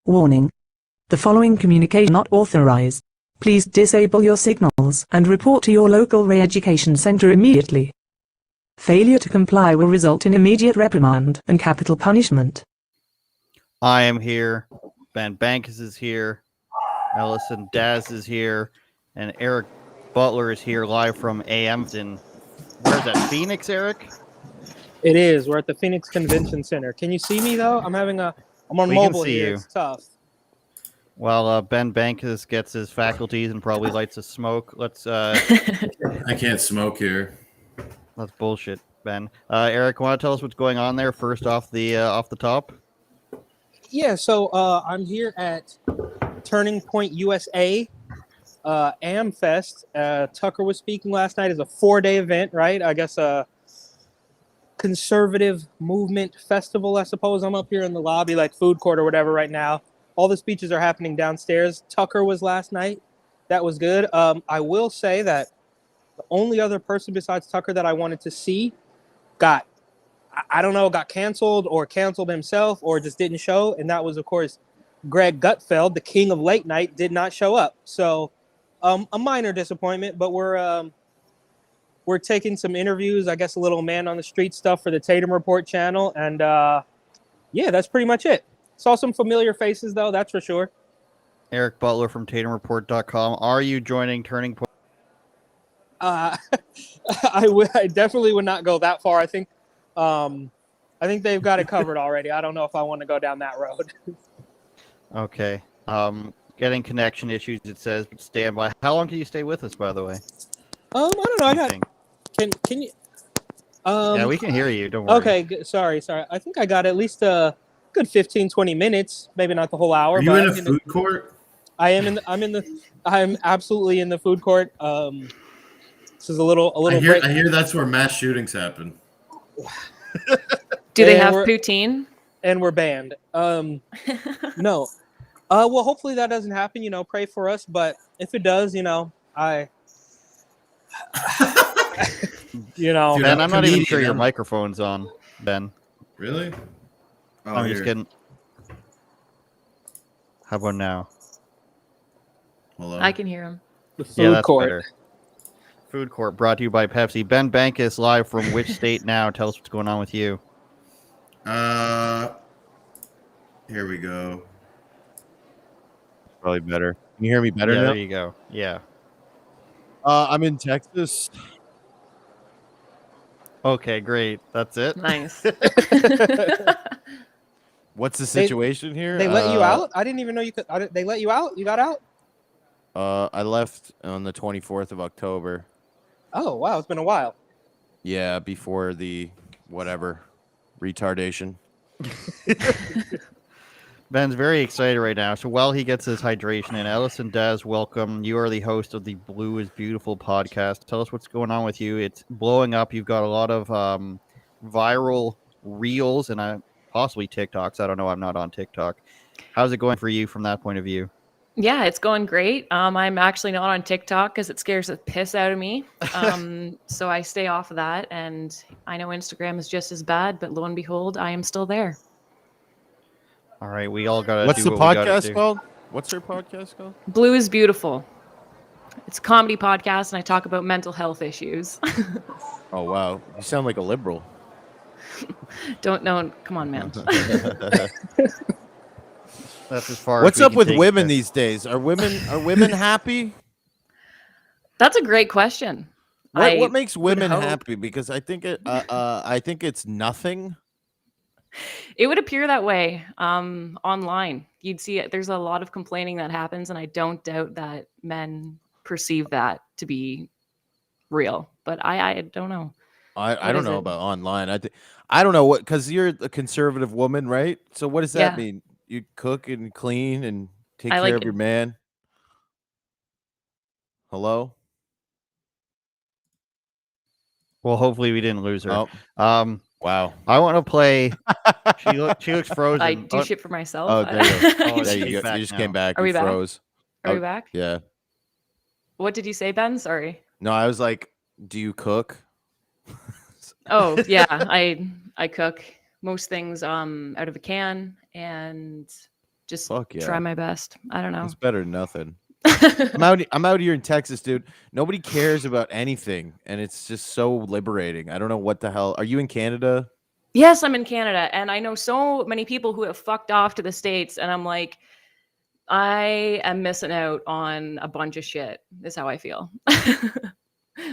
Warning. The following communication not authorized. Please disable your signals and report to your local re-education center immediately. Failure to comply will result in immediate reprimand and capital punishment. I am here. Bankas is here. Ellocin Daz is here. And Eric Butler is here live from Ampton. Where's that? Phoenix, Eric? It is. We're at the Phoenix Convention Center. Can you see me though? I'm on mobile here. It's tough. Well, Ben Bankas gets his faculties and probably lights a smoke. Let's. I can't smoke here. That's bullshit, Ben. Eric, want to tell us what's going on there? First off the top. Yeah. So I'm here at Turning Point USA, AmFest. Tucker was speaking last night. It's a 4-day event, right? I guess conservative movement festival, I suppose. I'm up here in the lobby, like food court or whatever right now. All the speeches are happening downstairs. Tucker was last night. That was good. I will say that the only other person besides Tucker that I wanted to see got canceled or canceled himself or just didn't show. And that was, of course, Greg Gutfeld, the king of late night, did not show up. So a minor disappointment, but we're taking some interviews, I guess a little man on the street stuff for the Tatum Report channel. And yeah, that's pretty much it. Saw some familiar faces, though, that's for sure. Eric Butler from TatumReport.com. Are you joining Turning Point? I definitely would not go that far. I think they've got it covered already. I don't know if I want to go down that road. Okay. Getting connection issues, it says, but stand by. How long can you stay with us, by the way? I don't know. Can you? Yeah, we can hear you. Don't worry. Okay. Sorry. I think I got at least a good 15-20 minutes, maybe not the whole hour. Are you in a food court? I'm absolutely in the food court. This is a little break. I hear that's where mass shootings happen. Do they have poutine? And we're banned. No. Well, hopefully that doesn't happen. Pray for us. But if it does, Dude, Ben, I'm not even sure your microphone's on, Ben. Really? Oh, I'm just kidding. How about now? Hello? I can hear him. The food court. Better. Food court brought to you by Pepsi. Ben Bankas live from which state now? Tell us what's going on with you. Here we go. Probably better. Can you hear me better now? There you go. Yeah. I'm in Texas. Okay, great. That's it. Nice. What's the situation here? They let you out? I didn't even know you could. They let you out? You got out? I left on the 24th of October. Oh, wow. It's been a while. Yeah, before the whatever retardation. Ben's very excited right now. So while he gets his hydration in, Ellocin Daz, welcome. You are the host of the Blue is Beautiful podcast. Tell us what's going on with you. It's blowing up. You've got a lot of viral reels and possibly TikToks. I don't know. I'm not on TikTok. How's it going for you from that point of view? Yeah, it's going great. I'm actually not on TikTok because it scares the piss out of me. So I stay off of that. And I know Instagram is just as bad, but lo and behold, I am still there. All right, we all got to What's do the what we gotta podcast do. called? What's your podcast called? Blue is Beautiful. It's a comedy podcast, and I talk about mental health issues. Oh, wow. You sound like a liberal. Don't know. Come on, man. That's as far. What's as we up can with take women this. these days? Are women happy? That's a great question. What makes women hope. happy? Because I think it's nothing. It would appear that way online. You'd see it. There's a lot of complaining that happens, and I don't doubt that men perceive that to be real. But I don't know. I don't know about online. I don't know what, because you're a conservative woman, right? So what does that mean? You cook and clean and take care of your man. Hello? Well, hopefully we didn't lose her. Oh. Wow. I want to play. She looks frozen. I do shit for myself. Oh, there you go. Oh, There you she's go. back You just now. came back. Are we You back? froze. Are we back? Yeah. What did you say, Ben? Sorry. No, I was like, do you cook? Oh, yeah. I cook most things out of a can and just try my best. I don't know. It's better than nothing. I'm out here in Texas, dude. Nobody cares about anything, and it's just so liberating. I don't know what the hell. Are you in Canada? Yes, I'm in Canada, and I know so many people who have fucked off to the States, and I'm like, I am missing out on a bunch of shit, is how I feel.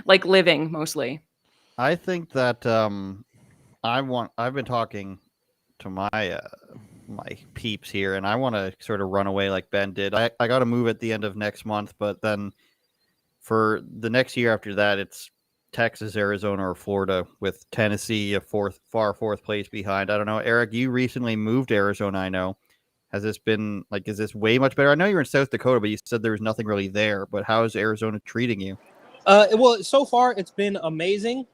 Like living, mostly. I think that I've been talking to my my peeps here, and I want to sort of run away like Ben did. I got to move at the end of next month, but then for the next year after that, it's Texas, Arizona, or Florida, with Tennessee a fourth place behind. I don't know. Eric, you recently moved to Arizona, I know. Has this been like, is this way much better? I know you're in South Dakota, but you said there was nothing really there. But how is Arizona treating you? Well, so far it's been amazing.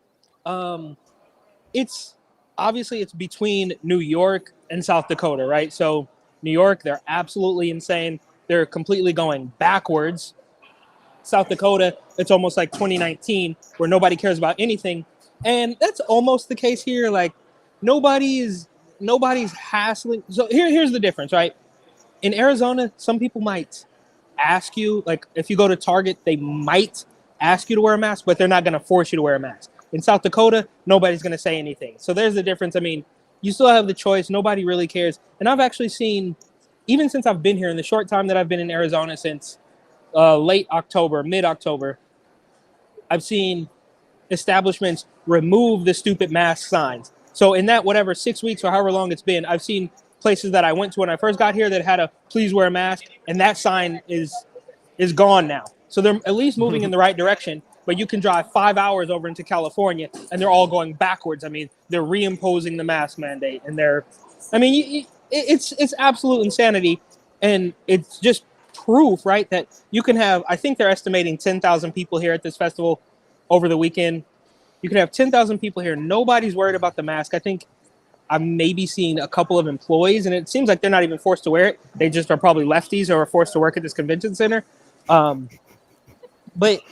It's obviously it's between New York and South Dakota, right? So New York, they're absolutely insane. They're completely going backwards. South Dakota, it's almost like 2019 where nobody cares about anything. And that's almost the case here. Like nobody's hassling. So here's the difference, right? In Arizona, some people might ask you, like if you go to Target, they might ask you to wear a mask, but they're not going to force you to wear a mask. In South Dakota, nobody's going to say anything. So there's the difference. I mean, you still have the choice. Nobody really cares. And I've actually seen, even since I've been here, in the short time that I've been in Arizona since late October, mid-October, I've seen establishments remove the stupid mask signs. So in that, whatever, 6 weeks or however long it's been, I've seen places that I went to when I first got here that had a please wear a mask, and that sign is gone now. So they're at least moving in the right direction, but you can drive 5 hours over into California and they're all going backwards. I mean, they're reimposing the mask mandate, and it's absolute insanity. And it's just proof, right, that you can have, I think they're estimating 10,000 people here at this festival over the weekend. You can have 10,000 people here. Nobody's worried about the mask. I think I'm maybe seeing a couple of employees, and it seems like they're not even forced to wear it. They just are probably lefties or are forced to work at this convention center. But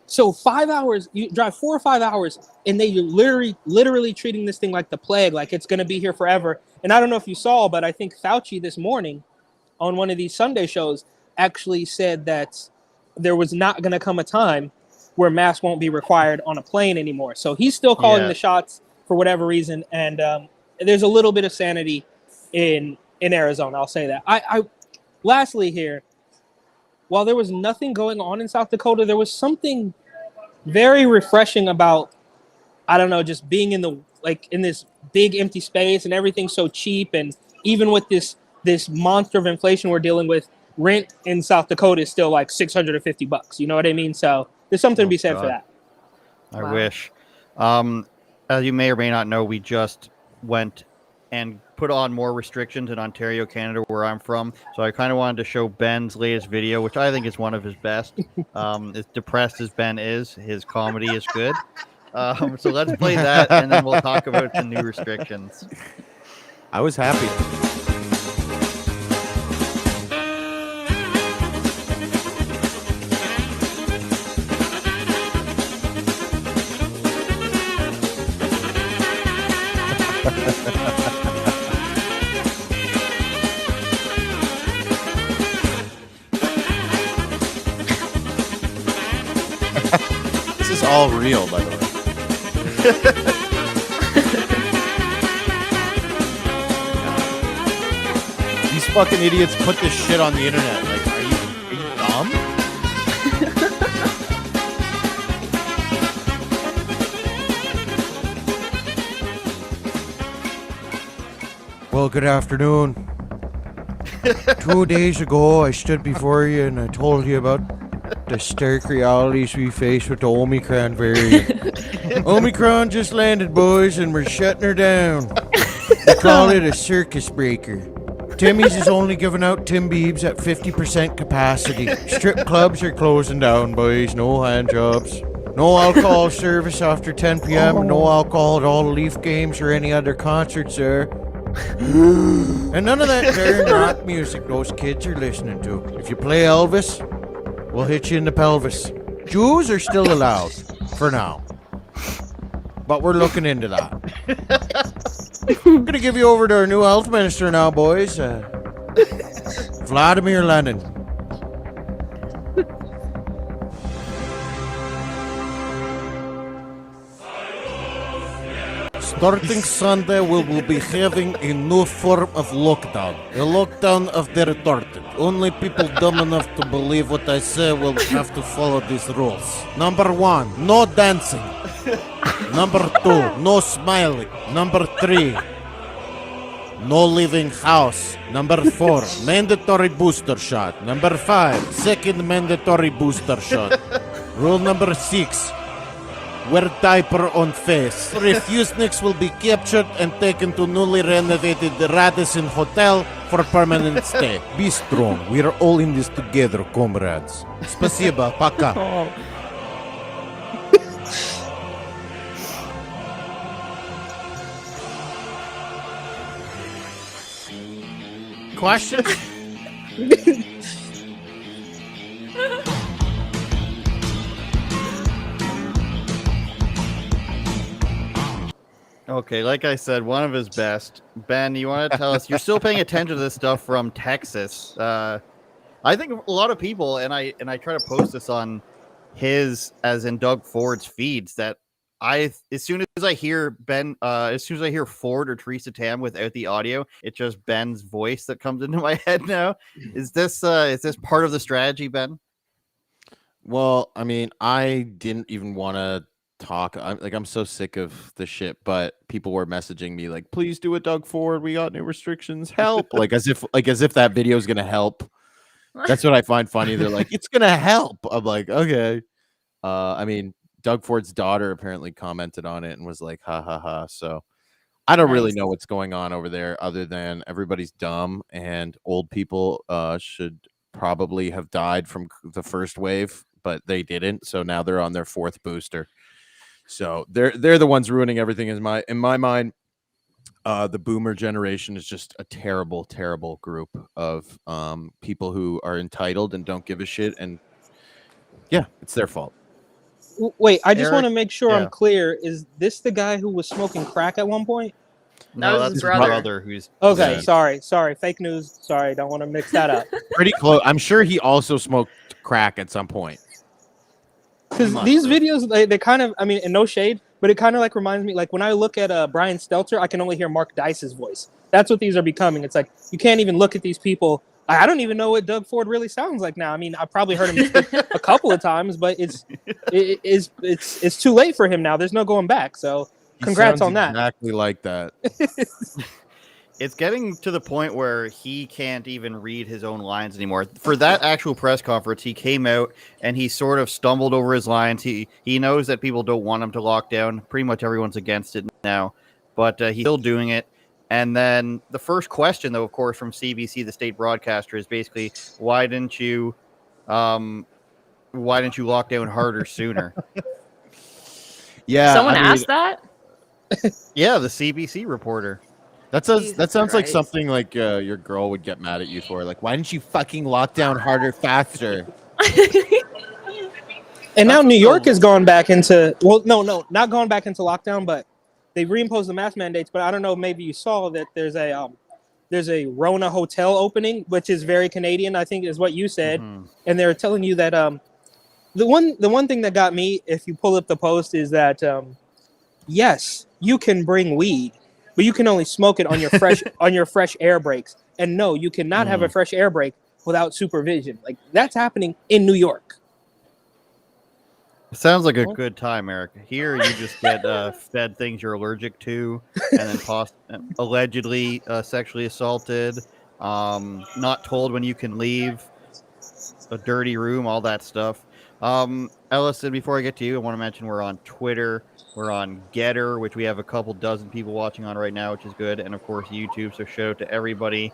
so 5 hours, you drive 4 or 5 hours, and you're literally treating this thing like the plague, like it's going to be here forever. And I don't know if you saw, but I think Fauci this morning on one of these Sunday shows actually said that there was not going to come a time where masks won't be required on a plane anymore. So he's still calling the shots for whatever reason. And there's a little bit of sanity in Arizona. I'll say that. I lastly here, while there was nothing going on in South Dakota, there was something very refreshing about, I don't know, just being in this big empty space and everything's so cheap. And even with this monster of inflation we're dealing with, rent in South Dakota is still like $650. You know what I mean? So there's something to be said for that. I wish. As you may or may not know, we just went and put on more restrictions in Ontario, Canada, where I'm from. So I kind of wanted to show Ben's latest video, which I think is one of his best. As depressed as Ben is, his comedy is good. So let's play that, and then we'll talk about the new restrictions. I was happy. This is all real, by the way. These fucking idiots put this shit on the internet. Like, are you dumb? Well, good afternoon. 2 days ago, I stood before you and I told you about the stark realities we face with the Omicron variant. Omicron just landed, boys, and we're shutting her down. We call it a circus breaker. Timmy's is only giving out Tim Biebs at 50% capacity. Strip clubs are closing down, boys. No hand jobs. No alcohol service after 10 p.m. and no alcohol at all the Leaf games or any other concerts there. And none of that darn rock music those kids are listening to. If you play Elvis, we'll hit you in the pelvis. Jews are still allowed, for now. But we're looking into that. I'm going to give you over to our new health minister now, boys. Vladimir Lenin. Starting Sunday, we will be having a new form of lockdown. A lockdown of the retarded. Only people dumb enough to believe what I say will have to follow these rules. Number 1, no dancing. Number 2, no smiling. Number 3, no leaving house. Number 4, mandatory booster shot. Number 5, second mandatory booster shot. Rule number 6, wear diaper on face. Refuseniks will be captured and taken to newly renovated Radisson Hotel for permanent stay. Be strong. We are all in this together, comrades. Спасибо. Пока. Oh. Question? Okay, like I said, one of his best. Ben, you want to tell us? You're still paying attention to this stuff from Texas. I think a lot of people, and I try to post this on his, as in Doug Ford's feeds, that as soon as I hear Ford or Teresa Tam without the audio, it's just Ben's voice that comes into my head now. Is this part of the strategy, Ben? Well, I mean, I didn't even want to talk. I'm so sick of the shit, but people were messaging me like, please do a Doug Ford. We got new restrictions. Help. like as if that video is going to help. That's what I find funny. They're like, it's going to help. I'm like, okay. I mean, Doug Ford's daughter apparently commented on it and was like, ha ha ha. So I don't really know what's going on over there other than everybody's dumb and old people should probably have died from the first wave, but they didn't. So now they're on their 4th booster. So they're the ones ruining everything in my mind. The boomer generation is just a terrible, terrible group of people who are entitled and don't give a shit. And yeah, it's their fault. Wait, I just Eric? want to make sure Yeah. I'm clear. Is this the guy who was smoking crack at one point? That was that's his his brother. who's Okay, Yeah. sorry. Fake news. Sorry, don't want to mix that up. Pretty close. I'm sure he also smoked crack at some point. Because must these have. videos, they kind of, I mean, and no shade, but it kind of like reminds me, like when I look at Brian Stelter, I can only hear Mark Dice's voice. That's what these are becoming. It's like you can't even look at these people. I don't even know what Doug Ford really sounds like now. I mean, I've probably heard him speak a couple of times, but it's too late for him now. There's no going back. So He congrats sounds on that. Exactly like that. It's getting to the point where he can't even read his own lines anymore. For that actual press conference, he came out and he sort of stumbled over his lines. He knows that people don't want him to lock down. Pretty much everyone's against it now, but he's still doing it. And then the first question, though, of course, from CBC, the state broadcaster, is basically, why didn't you lock down harder sooner? Yeah. Someone I mean, asked that? Yeah, the CBC reporter. That Jesus sounds like Christ. something like your girl would get mad at you for. Like, why didn't you fucking lock down harder, faster? And now That's New York so- has gone back into, well, no, not going back into lockdown, but they reimposed the mask mandates. But I don't know, maybe you saw that there's a Rona hotel opening, which is very Canadian, I think is what you said. Mhm. And they're telling you that the one thing that got me, if you pull up the post, is that yes, you can bring weed, but you can only smoke it on your fresh air breaks. And no, you cannot have a fresh air break without supervision. Like that's happening in New York. Sounds like a good time, Eric. Here, you just get fed things you're allergic to, and then allegedly sexually assaulted, not told when you can leave, a dirty room, all that stuff. Ellocin, before I get to you, I want to mention we're on Twitter, we're on Getter, which we have a couple dozen people watching on right now, which is good, and of course YouTube. So shout out to everybody.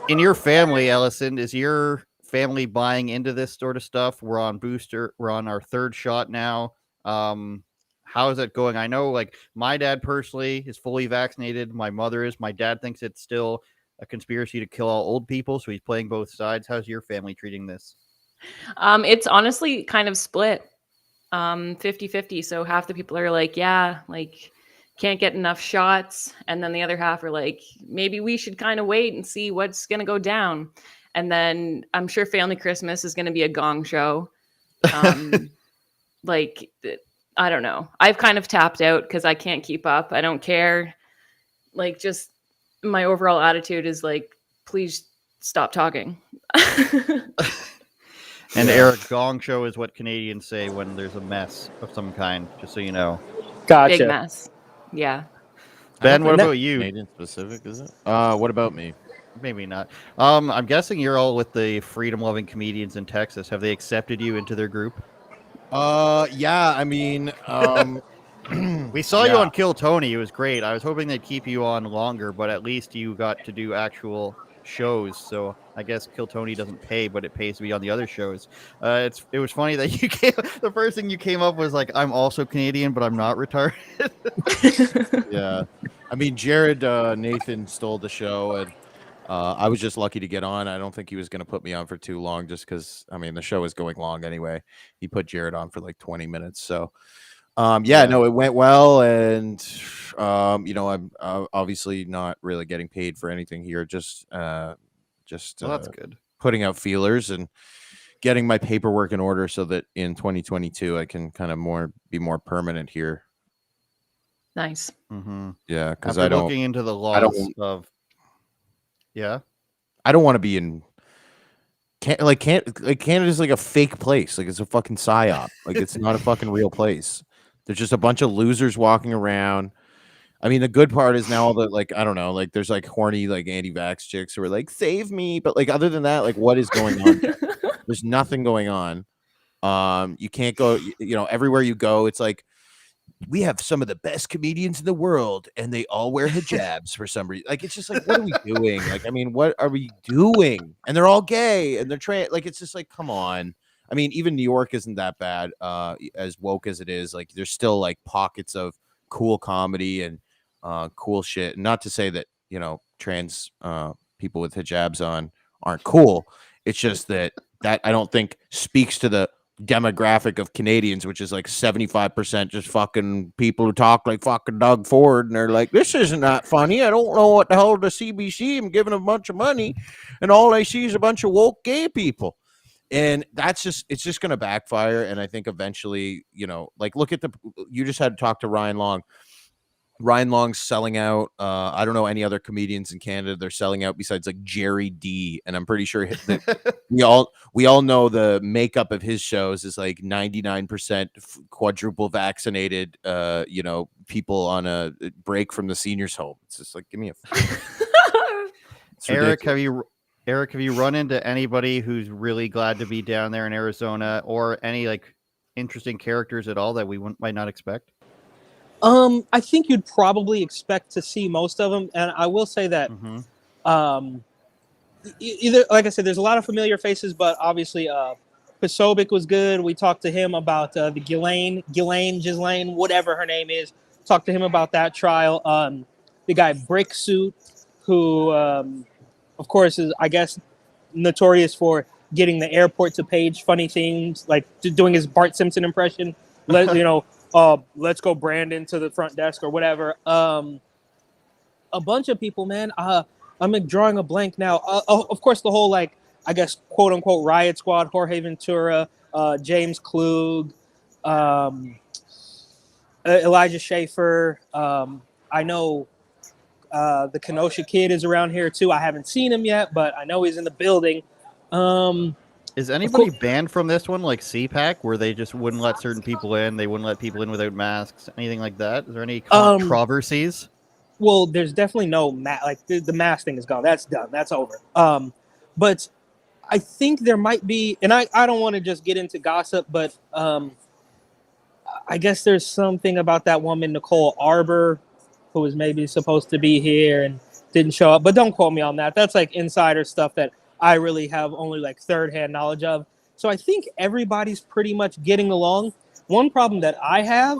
In your family, Ellocin, is your family buying into this sort of stuff? We're on booster. We're on our 3rd shot now. How is it going? I know, like, my dad personally is fully vaccinated. My mother is. My dad thinks it's still a conspiracy to kill all old people, so he's playing both sides. How's your family treating this? It's honestly kind of split 50-50. So half the people are like, yeah, like can't get enough shots. And then the other half are like, maybe we should kind of wait and see what's going to go down. And then I'm sure Family Christmas is going to be a gong show. Like, I don't know. I've kind of tapped out because I can't keep up. I don't care. Like, just my overall attitude is like, please stop talking. And Eric, gong show is what Canadians say when there's a mess of some kind, just so you know. Gotcha. Big mess. Yeah. Ben, what about you? Canadian specific, is it? What about me? Maybe not. I'm guessing you're all with the freedom-loving comedians in Texas. Have they accepted you into their group? Yeah, I mean, We saw you on Kill Tony. It was great. I was hoping they'd keep you on longer, but at least you got to do actual shows. So I guess Kill Tony doesn't pay, but it pays to be on the other shows. It was funny that you came. The first thing you came up was like, "I'm also Canadian, but I'm not retarded." yeah. I mean, Jared Nathan stole the show, and I was just lucky to get on. I don't think he was going to put me on for too long, just because I mean the show is going long anyway. He put Jared on for like 20 minutes, so. No, it went well, and I'm obviously not really getting paid for anything here. Just Well, that's good. Putting out feelers and getting my paperwork in order so that in 2022 I can kind of be more permanent here. Nice. Mm-hmm. Yeah, because After looking into the laws of. Yeah. I don't want to be in. Canada's like a fake place. Like it's a fucking psyop. Like it's not a fucking real place. There's just a bunch of losers walking around. I mean, the good part is now all the like, I don't know, like there's like horny, like anti-vax chicks who are like, save me. But like, other than that, like what is going on there? There's nothing going on. You can't go, everywhere you go, it's like, we have some of the best comedians in the world and they all wear hijabs for some reason. Like, it's just like, what are we doing? Like, I mean, what are we doing? And they're all gay and they're trans. Like, it's just like, come on. I mean, even New York isn't that bad, as woke as it is. Like, there's still like pockets of cool comedy and cool shit. And not to say that, trans people with hijabs on aren't cool. It's just that I don't think speaks to the demographic of Canadians, which is like 75% just fucking people who talk like fucking Doug Ford. And they're like, this isn't that funny. I don't know what the hell the CBC. I'm giving them a bunch of money. And all I see is a bunch of woke gay people. And it's just going to backfire. And I think eventually, look at you just had to talk to Ryan Long. Ryan Long's selling out. I don't know any other comedians in Canada they're selling out besides like Jerry D. And I'm pretty sure that we all know the makeup of his shows is like 99% quadruple vaccinated, people on a break from the seniors home. It's just like, give me a Eric, have you run into anybody who's really glad to be down there in Arizona, or any like interesting characters at all that we might not expect? I think you'd probably expect to see most of them, and I will say that, either like I said, there's a lot of familiar faces, but obviously, Pasobic was good. We talked to him about the Ghislaine, whatever her name is. Talked to him about that trial. The guy Brick Suit, who, of course, is I guess notorious for getting the airport to page funny things, like doing his Bart Simpson impression. Let's go Brandon to the front desk or whatever. A bunch of people, man. I'm drawing a blank now. Of course, the whole, like, I guess, quote unquote, riot squad, Jorge Ventura, James Klug, Elijah Schaefer. I know the Kenosha Kid is around here too. I haven't seen him yet, but I know he's in the building. Is anybody banned from this one, like CPAC, where they just wouldn't let certain people in? They wouldn't let people in without masks, anything like that? Is there any controversies? Well, there's definitely no the mask thing is gone. That's done. That's over. But I think there might be, and I don't want to just get into gossip, but I guess there's something about that woman, Nicole Arbor, who was maybe supposed to be here and didn't show up. But don't quote me on that. That's like insider stuff that I really have only like third-hand knowledge of. So I think everybody's pretty much getting along. One problem that I have,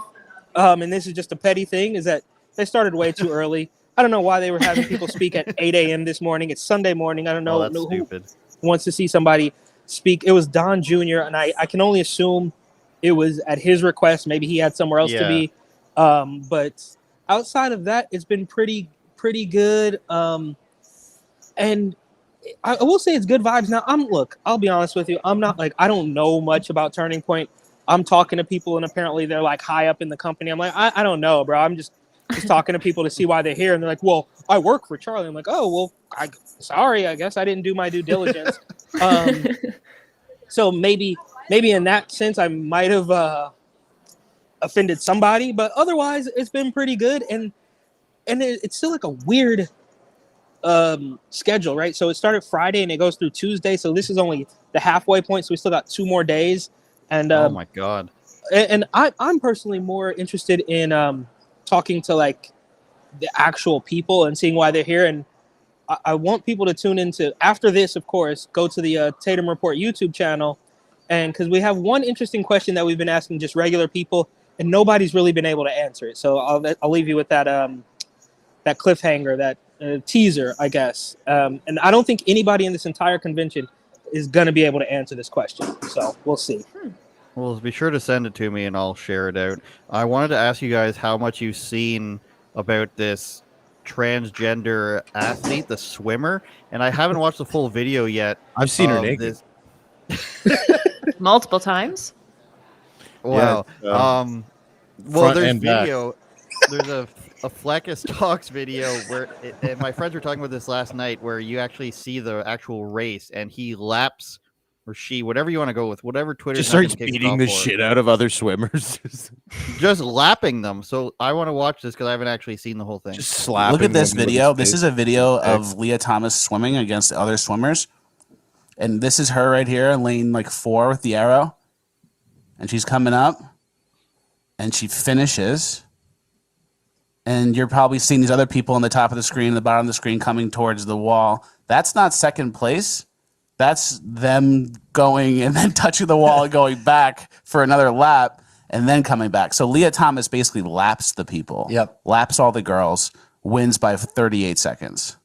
and this is just a petty thing, is that they started way too early. I don't know why they were having people speak at 8 a.m. this morning. It's Sunday morning. I don't know who wants to see somebody speak. It was Don Jr., and I can only assume it was at his request. Maybe he had somewhere else to be. But outside of that, it's been pretty good. And I will say it's good vibes. Now, I'll be honest with you. I'm not like, I don't know much about Turning Point. I'm talking to people and apparently they're like high up in the company. I'm like, I don't know, bro. I'm just talking to people to see why they're here. And they're like, well, I work for Charlie. I'm like, oh, well, sorry, I guess I didn't do my due diligence. So maybe in that sense, I might have offended somebody, but otherwise it's been pretty good. And it's still like a weird schedule, right? So it started Friday and it goes through Tuesday. So this is only the halfway point. So we still got 2 more days. And oh my god! And I'm personally more interested in talking to like the actual people and seeing why they're here. And I want people to tune into after this, of course, go to the Tatum Report YouTube channel, and because we have one interesting question that we've been asking just regular people, and nobody's really been able to answer it. So I'll leave you with that that cliffhanger, that teaser, I guess. And I don't think anybody in this entire convention is going to be able to answer this question. So we'll see. Well, be sure to send it to me and I'll share it out. I wanted to ask you guys how much you've seen about this transgender athlete, the swimmer, and I haven't watched the full video yet. I've seen her naked. Multiple times. Wow. Yeah, well, there's and back. video. There's a Fleckus Talks video where, and my friends were talking about this last night, where you actually see the actual race, and he laps, or she, whatever you want to go with, whatever Twitter Just starts beating the shit out of other swimmers. Just lapping them. So I want to watch this because I haven't actually seen the whole thing. Just slapping. Look at this them with video. his This face. is a video of Leah Thomas swimming against other swimmers. And this is her right here in lane like 4 with the arrow. And she's coming up. And she finishes. And you're probably seeing these other people on the top of the screen, the bottom of the screen coming towards the wall. That's not second place. That's them going and then touching the wall and going back for another lap and then coming back. So Leah Thomas basically laps the people. Yep. Laps all the girls, wins by 38 seconds.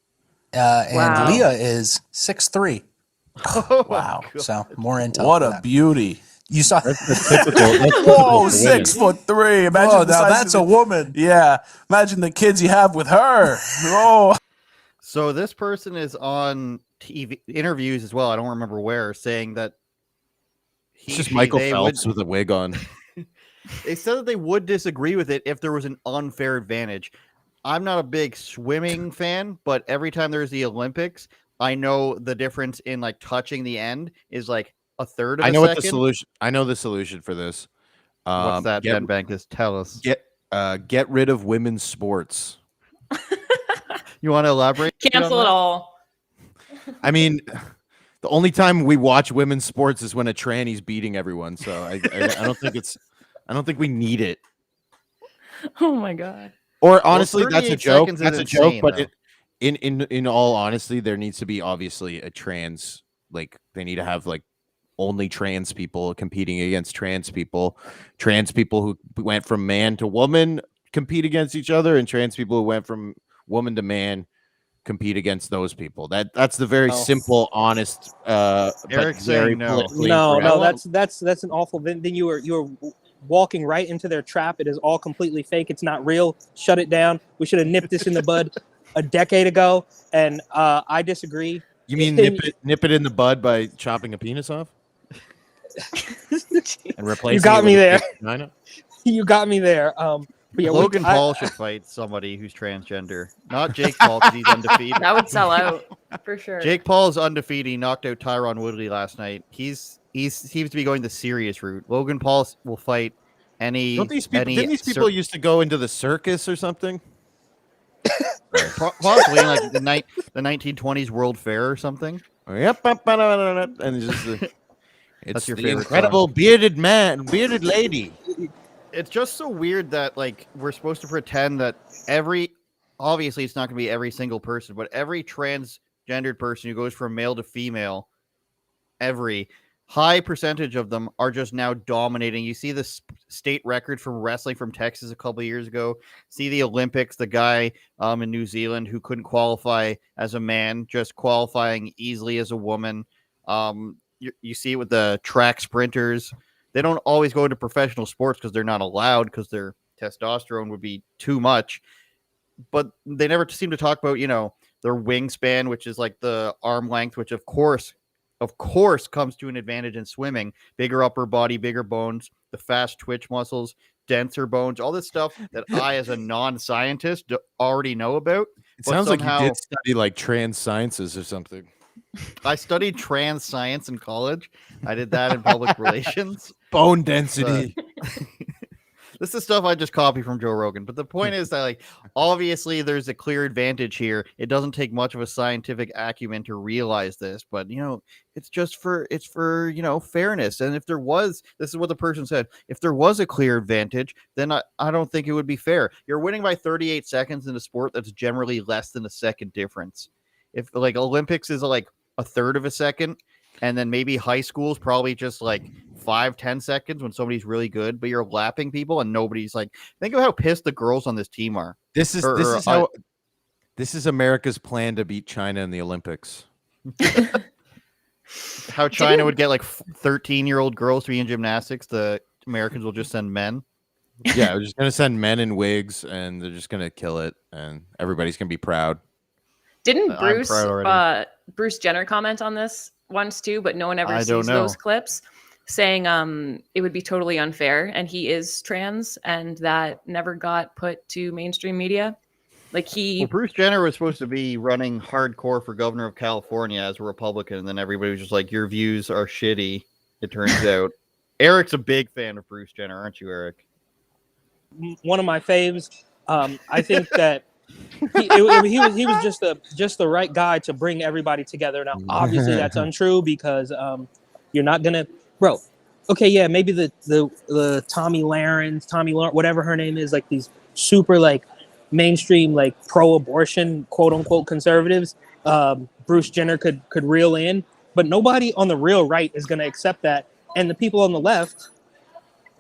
And Wow. Leah is 6'3". Wow. So more intel. What for a that. beauty. You saw. Whoa, 6'3". Imagine Oh, the now size that's of a the- woman. Yeah. Imagine the kids you have with her. Oh. So this person is on TV interviews as well. I don't remember where, saying that It's just Michael Phelps with a wig on. They said that they would disagree with it if there was an unfair advantage. I'm not a big swimming fan, but every time there's the Olympics, I know the difference in like touching the end is like a third of a I know what the second. solution. I know the solution for this. What's that, Ben Bankas? Tell us. Get rid of women's sports. You want to elaborate? Cancel it all. I mean, the only time we watch women's sports is when a tranny's beating everyone. So I don't think it's. I don't think we need it. Oh my god. Or honestly, that's a 38 joke. seconds is That's a insane, joke. But though. in all honesty, there needs to be obviously a trans. Like they need to have like only trans people competing against trans people. Trans people who went from man to woman compete against each other, and trans people who went from woman to man compete against those people. That's the very simple, honest. Eric's saying no. No, that's an awful. Then you were walking right into their trap. It is all completely fake. It's not real. Shut it down. We should have nipped this in the bud a decade ago. And I disagree. You mean nip it in the bud by chopping a penis off and replacing? You got it me with a there. fake vagina? You got me there. But yeah, Logan Paul should fight somebody who's transgender, not Jake Paul because he's undefeated. That would sell out for sure. Jake Paul is undefeated. He knocked out Tyron Woodley last night. He seems to be going the serious route. Logan Paul will fight any. Don't these people? any Didn't these people used to go into the circus or something? possibly in like the 1920s World Fair or something? Yep, and it's just it's your the favorite incredible bearded bearded lady. It's just so weird that like we're supposed to pretend that obviously it's not going to be every single person, but every transgendered person who goes from male to female, every high percentage of them are just now dominating. You see the state record from wrestling from Texas a couple of years ago. See the Olympics, the guy in New Zealand who couldn't qualify as a man, just qualifying easily as a woman. You see it with the track sprinters. They don't always go into professional sports because they're not allowed because they're testosterone would be too much. But they never seem to talk about, their wingspan, which is like the arm length, which of course comes to an advantage in swimming. Bigger upper body, bigger bones, the fast twitch muscles, denser bones, all this stuff that I, as a non-scientist, already know about. It But sounds like somehow, you did study like trans sciences or something. I studied trans science in college. I did that in public relations. Bone density. This is stuff I just copy from Joe Rogan. But the point is that, like, obviously there's a clear advantage here. It doesn't take much of a scientific acumen to realize this, but it's for fairness. And if there was, this is what the person said, if there was a clear advantage, then I don't think it would be fair. You're winning by 38 seconds in a sport that's generally less than a second difference. If like Olympics is like a third of a second, and then maybe high school is probably just like 5-10 seconds when somebody's really good, but you're lapping people and nobody's like, think of how pissed the girls on this team are. This is America's plan to beat China in the Olympics. How China would get like 13-year-old girls to be in gymnastics. The Americans will just send men. Yeah, we're just going to send men in wigs and they're just going to kill it and everybody's going to be proud. Didn't Bruce Jenner comment on this once too, but no one ever sees those clips, saying it would be totally unfair, and he is trans, and that never got put to mainstream media. Like Bruce Jenner was supposed to be running hardcore for governor of California as a Republican, and then everybody was just like, your views are shitty, it turns out. Eric's a big fan of Bruce Jenner, aren't you, Eric? One of my faves. I think that he was just the right guy to bring everybody together. Now, obviously, that's untrue because you're not gonna, bro. Okay, yeah, maybe the Tomi Lahren, whatever her name is, like these super like mainstream like pro-abortion quote unquote conservatives. Bruce Jenner could reel in, but nobody on the real right is gonna accept that, and the people on the left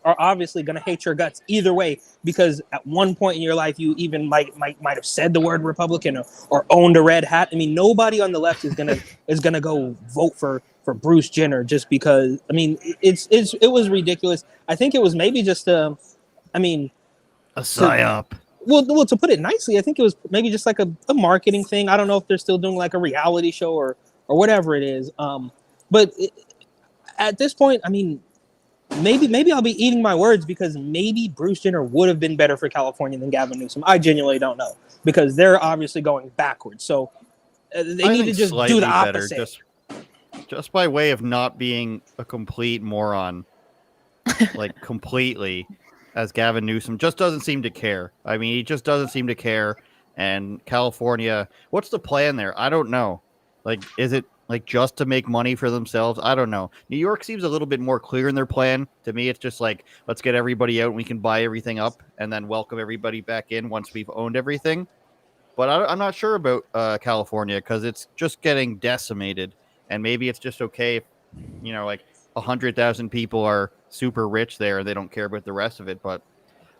are obviously going to hate your guts either way, because at one point in your life you even might have said the word Republican or owned a red hat. I mean, nobody on the left is gonna go vote for Bruce Jenner just because. I mean, it was ridiculous. I think it was maybe just a psyop. Well, to put it nicely, I think it was maybe just like a marketing thing. I don't know if they're still doing like a reality show or whatever it is. But at this point, I mean, maybe I'll be eating my words, because maybe Bruce Jenner would have been better for California than Gavin Newsom. I genuinely don't know, because they're obviously going backwards. So they need to just do the opposite. Better, just by way of not being a complete moron, like completely, as Gavin Newsom just doesn't seem to care. I mean, he just doesn't seem to care. And California, what's the plan there? I don't know. Like, is it like just to make money for themselves? I don't know. New York seems a little bit more clear in their plan. To me, it's just like, let's get everybody out and we can buy everything up and then welcome everybody back in once we've owned everything. But I'm not sure about California, because it's just getting decimated. And maybe it's just okay if, like 100,000 people are super rich there and they don't care about the rest of it. But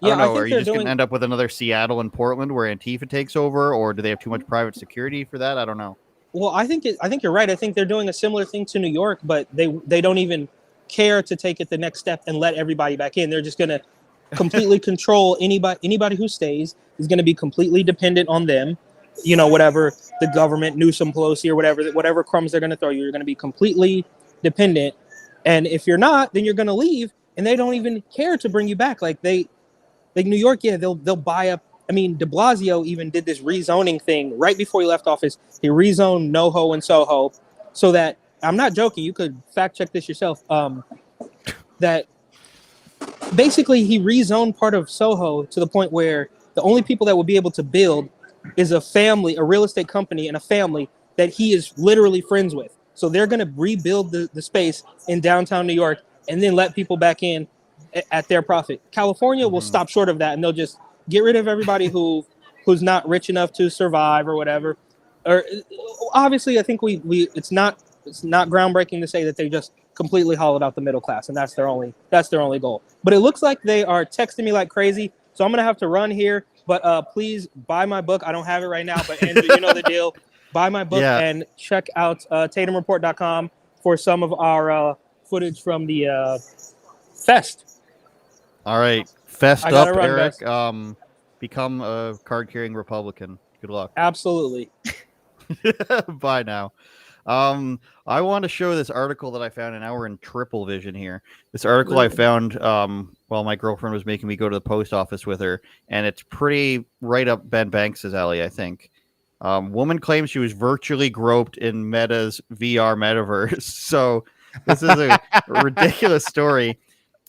I don't know. Are you just going to end up with another Seattle and Portland where Antifa takes over, or do they have too much private security for that? I don't know. Well, I think you're right. I think they're doing a similar thing to New York, but they don't even care to take it the next step and let everybody back in. They're just going to completely control anybody who stays is going to be completely dependent on them. Whatever the government, Newsom, Pelosi, or whatever crumbs they're going to throw you, you're going to be completely dependent. And if you're not, then you're going to leave, and they don't even care to bring you back. Like New York, yeah, they'll buy up. I mean, de Blasio even did this rezoning thing right before he left office. He rezoned NoHo and Soho, so that, I'm not joking, you could fact check this yourself, that basically he rezoned part of Soho to the point where the only people that will be able to build is a family, a real estate company, and a family that he is literally friends with. So they're going to rebuild the space in downtown New York and then let people back in at their profit. California will stop short of that, and they'll just get rid of everybody who's not rich enough to survive or whatever. Or obviously, I think it's not groundbreaking to say that they just completely hollowed out the middle class, and that's their only goal. But it looks like they are texting me like crazy, so I'm gonna have to run here. But please buy my book. I don't have it right now, but Andrew, you know the deal. Buy my book and check out TatumReport.com for some of our footage from the fest. All right. Fessed I gotta up, run, Eric. guys. Become a card-carrying Republican. Good luck. Absolutely. Bye now. I want to show this article that I found, and now we're in triple vision here. This article I found while my girlfriend was making me go to the post office with her, and it's pretty right up Ben Banks' alley, I think. Woman claims she was virtually groped in Meta's VR metaverse. So this is a ridiculous story.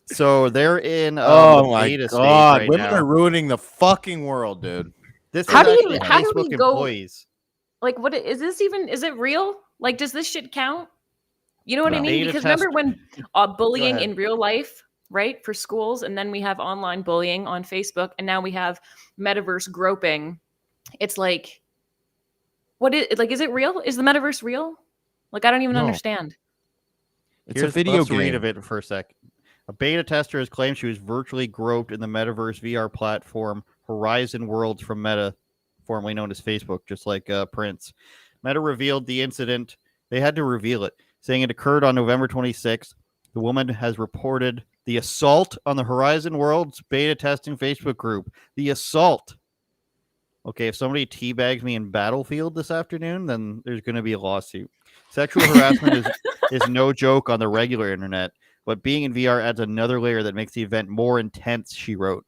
So they're in Oh the my beta stage god, right women now. are ruining the fucking world, dude. This How is do you- actually how do we Facebook go- employees. Like, what is this even? Is it real? Like, does this shit count? You know what I No. mean? Beta Because remember when bullying ahead. in real life, right, for schools, and then we have online bullying on Facebook, and now we have metaverse groping. It's like, is it real? Is the metaverse real? Like, I don't even No. understand. It's a video let's game. read of it for a sec. A beta tester has claimed she was virtually groped in the Metaverse VR platform Horizon Worlds from Meta, formerly known as Facebook, just like Prince. Meta revealed the incident. They had to reveal it, saying it occurred on November 26th. The woman has reported the assault on the Horizon Worlds beta testing Facebook group. The assault. Okay, if somebody teabags me in Battlefield this afternoon, then there's going to be a lawsuit. Sexual harassment is no joke on the regular internet, but being in VR adds another layer that makes the event more intense, she wrote.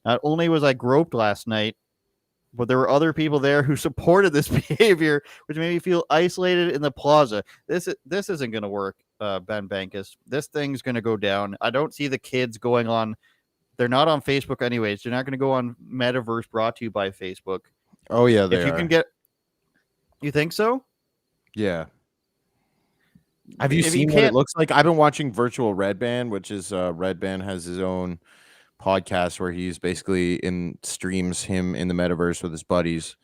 Not only was I groped last night, but there were other people there who supported this behavior, which made me feel isolated in the plaza. This isn't going to work, Ben Bankas. This thing's going to go down. I don't see the kids going on. They're not on Facebook anyways. They're not going to go on Metaverse brought to you by Facebook. Oh yeah, they If you are. can get, you think so? Yeah. Have you If you seen what it can't- looks like? I've been watching Virtual Red Band, which is Red Band has his own podcast where he's basically streams him in the metaverse with his buddies.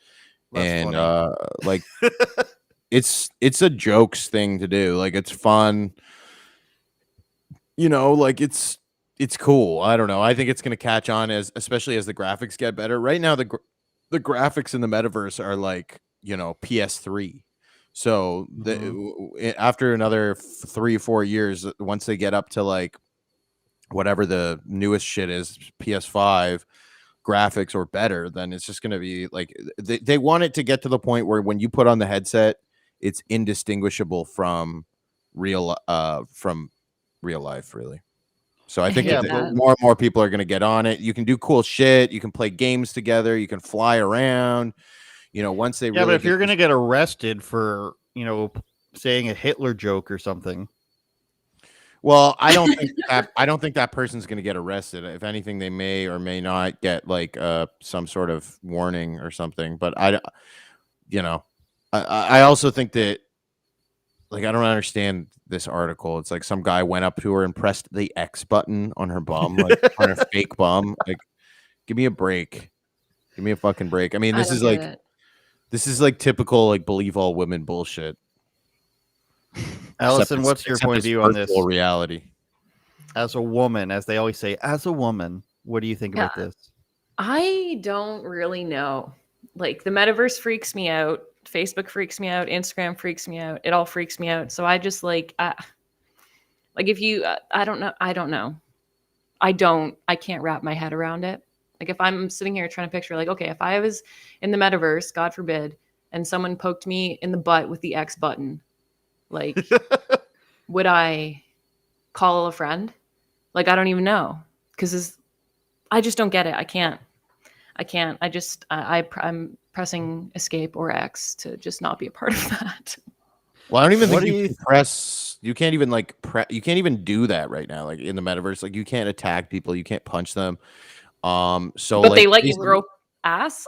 That's and funny. like it's a jokes thing to do. Like it's fun. You know, like it's cool. I don't know. I think it's going to catch on especially as the graphics get better. Right now the graphics in the metaverse are like, you know, PS3. So after another 3-4 years, once they get up to like whatever the newest shit is, PS5 graphics or better, then it's just going to be like they want it to get to the point where when you put on the headset, it's indistinguishable from real life, really. So I think more and more people are going to get on it. You can do cool shit. You can play games together. You can fly around. You know, once they but if you're going to get arrested for, you know, saying a Hitler joke or something. Well, I don't think that person's going to get arrested. If anything, they may or may not get like some sort of warning or something. But I also think that, like, I don't understand this article. It's like some guy went up to her and pressed the X button on her bum, like on her fake bum. Like, give me a break. Give me a fucking break. I mean, this is like typical like believe all women bullshit. Ellocin, what's your point of view on this? Reality. As a woman, as they always say, as a woman, what do you think about this? I don't really know. Like, the metaverse freaks me out. Facebook freaks me out. Instagram freaks me out. It all freaks me out. So I just like if you, I don't know. I can't wrap my head around it. Like, if I'm sitting here trying to picture, like, okay, if I was in the metaverse, God forbid, and someone poked me in the butt with the X button, like, would I call a friend? Like, I don't even know, because I just don't get it. I can't. I'm pressing escape or X to just not be a part of that. Well, I don't even think you can press. You can't even like you can't even do that right now. Like in the metaverse, like you can't attack people. You can't punch them. So, but like, they let you grow ass.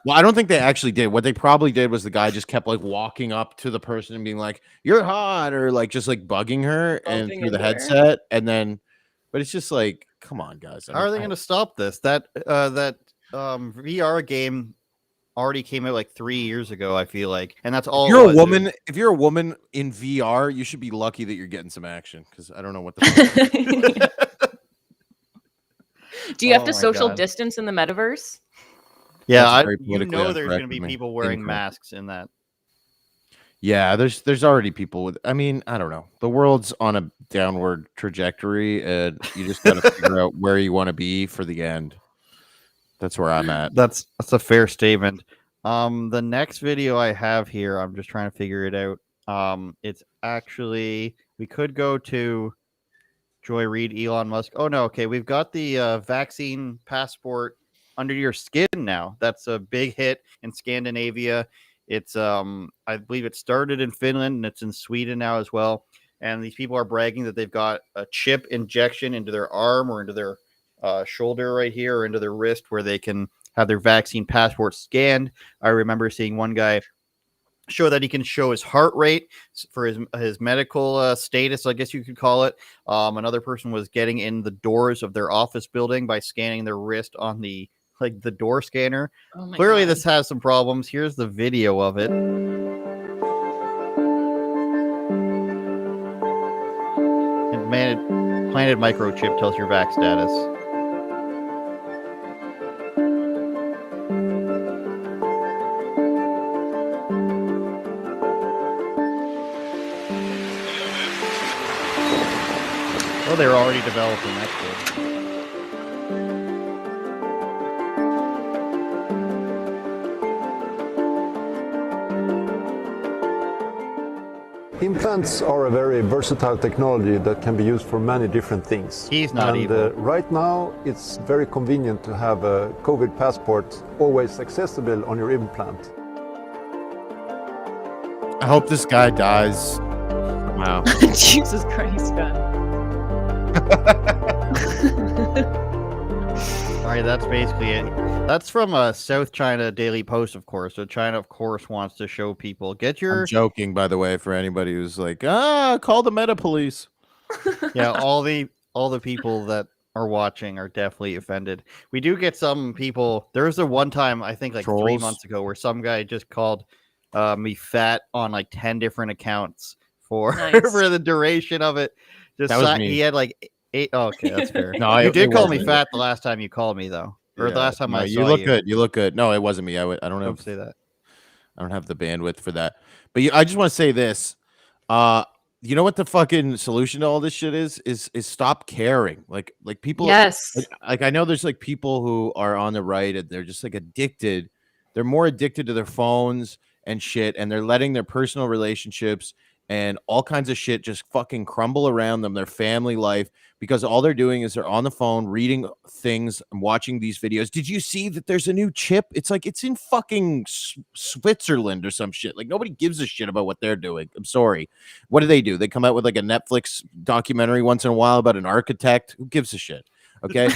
Well, I don't think they actually did. What they probably did was the guy just kept like walking up to the person and being like, "You're hot," or like just like bugging her and through the headset, and then. But it's just like, come on, guys. How are they going to stop this? That VR game already came out like 3 years ago, I feel like, and that's all. If you're a woman in VR, you should be lucky that you're getting some action, because I don't know what the fuck. Do you have to social distance in the metaverse? Yeah, you know there's going to be people wearing masks in that. Yeah, there's already people with. I mean, I don't know. The world's on a downward trajectory, and you just got to figure out where you want to be for the end. That's where I'm at. That's a fair statement. The next video I have here, I'm just trying to figure it out. It's actually we could go to Joy Reid, Elon Musk. Oh no, okay, we've got the vaccine passport under your skin now. That's a big hit in Scandinavia. It's I believe it started in Finland and it's in Sweden now as well. And these people are bragging that they've got a chip injection into their arm or into their shoulder right here or into their wrist where they can have their vaccine passport scanned. I remember seeing one guy show that he can show his heart rate for his medical status, I guess you could call it. Another person was getting in the doors of their office building by scanning their wrist on the door scanner. Oh my Clearly God. this has some problems. Here's the video of it. And planted microchip tells your vac status. Oh, they're already developing. That's good. Implants are a very versatile technology that can be used for many different things. He's not and, evil. Right now, it's very convenient to have a COVID passport always accessible on your implant. I hope this guy dies. Wow. Jesus Christ, God. All right, that's basically it. That's from South China Daily Post, of course. So China, of course, wants to show people. Get your I'm joking, by the way, for anybody who's like, call the meta police. yeah. All the people that are watching are definitely offended. We do get some people. There was a one time I think like 3 Trolls. months ago where some guy just called me fat on like 10 different accounts for Nice. for the duration of it. Just That was me. He had like 8. Oh, okay, that's fair. No, you it did call me wasn't. fat the last time you called me though, or the Yeah, last time no, I you saw look you. good. You look good. No, it wasn't me. I don't Don't have say that. I don't have the bandwidth for that. But I just want to say this. You know what the fucking solution to all this shit is stop caring. Like people Yes. like I know there's like people who are on the right and they're just like addicted. They're more addicted to their phones and shit, and they're letting their personal relationships and all kinds of shit just fucking crumble around them, their family life, because all they're doing is they're on the phone reading things and watching these videos. Did you see that there's a new chip? It's like it's in fucking Switzerland or some shit. Like nobody gives a shit about what they're doing. I'm sorry. What do? They come out with like a Netflix documentary once in a while about an architect. Who gives a shit? Okay.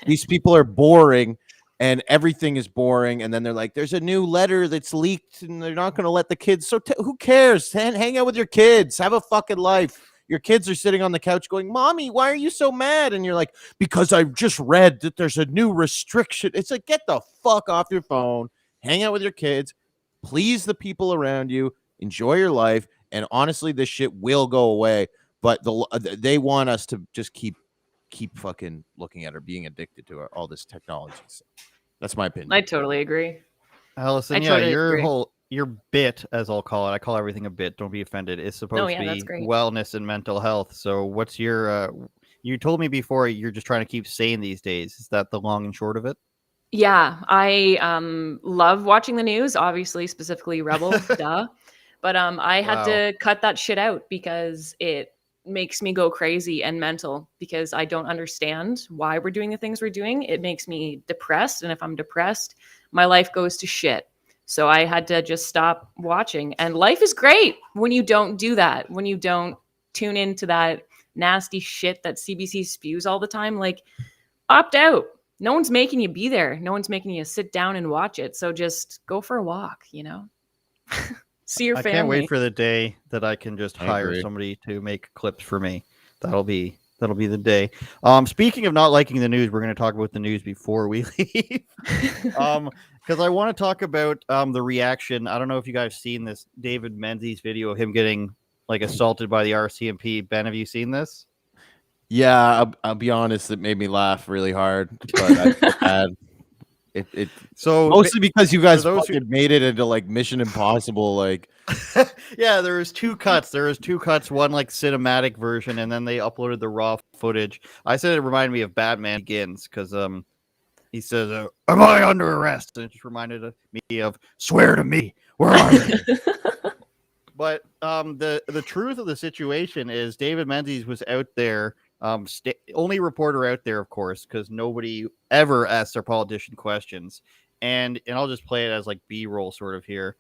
These people are boring. And everything is boring. And then they're like, there's a new letter that's leaked and they're not going to let the kids. So who cares? Hang out with your kids. Have a fucking life. Your kids are sitting on the couch going, Mommy, why are you so mad? And you're like, because I just read that there's a new restriction. It's like, get the fuck off your phone. Hang out with your kids. Please the people around you. Enjoy your life. And honestly, this shit will go away. But they want us to just keep fucking looking at or being addicted to all this technology. So that's my opinion. I totally agree. Allison, I yeah, totally your agree. your bit, as I'll call it, I call everything a bit. Don't be offended. Is supposed to that's be great. wellness and mental health. So, what's your? You told me before you're just trying to keep sane these days. Is that the long and short of it? Yeah, I love watching the news, obviously, specifically Rebel, duh. But I had Wow. to cut that shit out because it makes me go crazy and mental because I don't understand why we're doing the things we're doing. It makes me depressed. And if I'm depressed, my life goes to shit. So I had to just stop watching. And life is great when you don't do that, when you don't tune into that nasty shit that CBC spews all the time. Like, opt out. No one's making you be there. No one's making you sit down and watch it. So just go for a walk, you know? See your I family. can't wait for the day that I can just I hire agree. somebody to make clips for me. That'll be the day. Speaking of not liking the news, we're going to talk about the news before we leave. Because I want to talk about the reaction. I don't know if you guys seen this David Menzies video of him getting like assaulted by the RCMP. Ben, have you seen this? Yeah, I'll be honest. It made me laugh really hard, but I feel bad. It So mostly because you guys those who- fucking made it into like Mission Impossible. Like, yeah, there was two cuts. One like cinematic version, and then they uploaded the raw footage. I said it reminded me of Batman Begins because he says, "Am I under arrest?" And it just reminded me of "Swear to me, where are they?" But the truth of the situation is David Menzies was out there, only reporter out there, of course, because nobody ever asks their politician questions. And I'll just play it as like B-roll sort of here.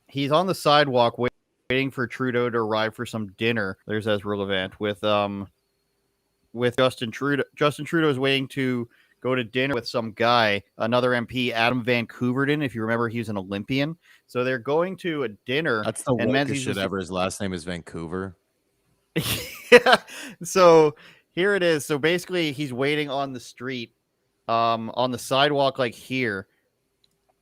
He's on the sidewalk waiting for Trudeau to arrive for some dinner. There's as relevant with Justin Trudeau. Justin Trudeau is waiting to go to dinner with some guy, another MP, Adam Van Couverden. If you remember, he's an Olympian. So they're going to a dinner. that's the and wokest Menzies shit is- ever. His last name is Vancouver. Yeah. So here it is. So basically, he's waiting on the street, on the sidewalk, like here,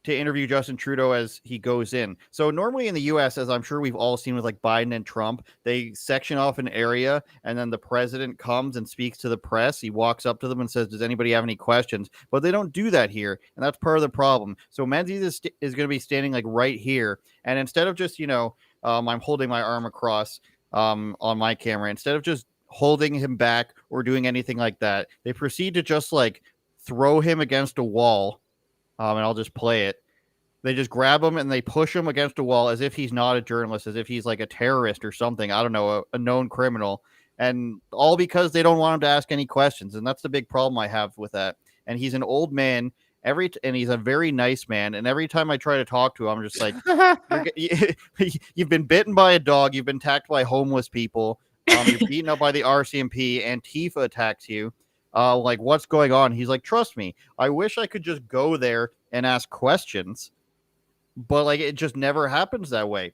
to interview Justin Trudeau as he goes in. So normally in the US, as I'm sure we've all seen with like Biden and Trump, they section off an area and then the president comes and speaks to the press. He walks up to them and says, "Does anybody have any questions?" But they don't do that here. And that's part of the problem. So Menzies is going to be standing like right here. And instead of just, I'm holding my arm across on my camera, instead of just holding him back or doing anything like that, they proceed to just like throw him against a wall. And I'll just play it. They just grab him and they push him against a wall as if he's not a journalist, as if he's like a terrorist or something. I don't know, a known criminal. And all because they don't want him to ask any questions. And that's the big problem I have with that. And he's an old man. And he's a very nice man. And every time I try to talk to him, I'm just like, you've been bitten by a dog. You've been attacked by homeless people. You're beaten up by the RCMP. Antifa attacks you. Like, what's going on? He's like, trust me, I wish I could just go there and ask questions, but like it just never happens that way.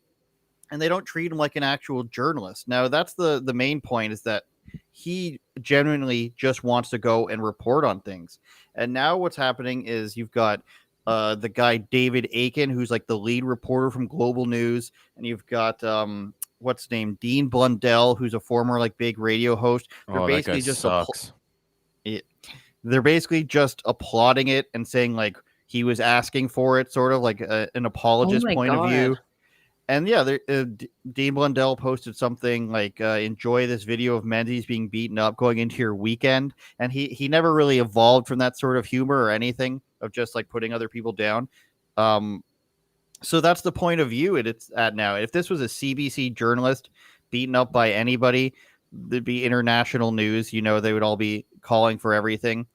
And they don't treat him like an actual journalist. Now, that's the main point, is that he genuinely just wants to go and report on things. And now what's happening is you've got the guy David Aiken, who's like the lead reporter from Global News, and you've got what's his name, Dean Blundell, who's a former like big radio host. They're basically that guy just sucks. they're basically just applauding it and saying like he was asking for it, sort of like an apologist point of view. And yeah, Dean Blundell posted something like, enjoy this video of Menzies being beaten up going into your weekend. And he never really evolved from that sort of humor or anything of just like putting other people down. So that's the point of view it's at now. If this was a CBC journalist beaten up by anybody, there'd be international news. They would all be calling for everything.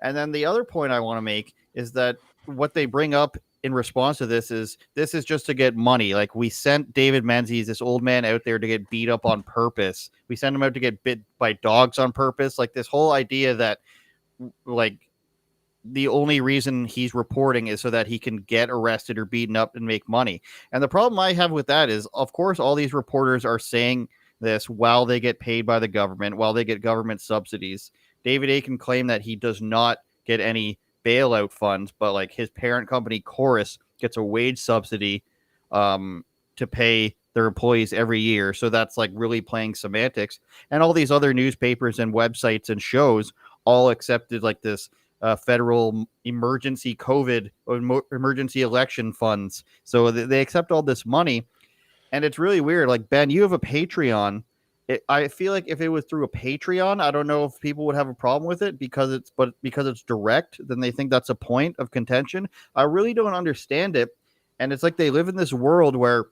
And then the other point I want to make is that what they bring up in response to this is just to get money. Like, we sent David Menzies, this old man, out there to get beat up on purpose. We sent him out to get bit by dogs on purpose. Like, this whole idea that like the only reason he's reporting is so that he can get arrested or beaten up and make money. And the problem I have with that is, of course, all these reporters are saying this while they get paid by the government, while they get government subsidies. David Aiken claimed that he does not get any bailout funds, but like his parent company Chorus gets a wage subsidy to pay their employees every year. So that's like really playing semantics. And all these other newspapers and websites and shows all accepted like this federal emergency COVID or emergency election funds. So they accept all this money. And it's really weird. Like, Ben, you have a Patreon. I feel like if it was through a Patreon, I don't know if people would have a problem with it because it's direct, then they think that's a point of contention. I really don't understand it. And it's like they live in this world where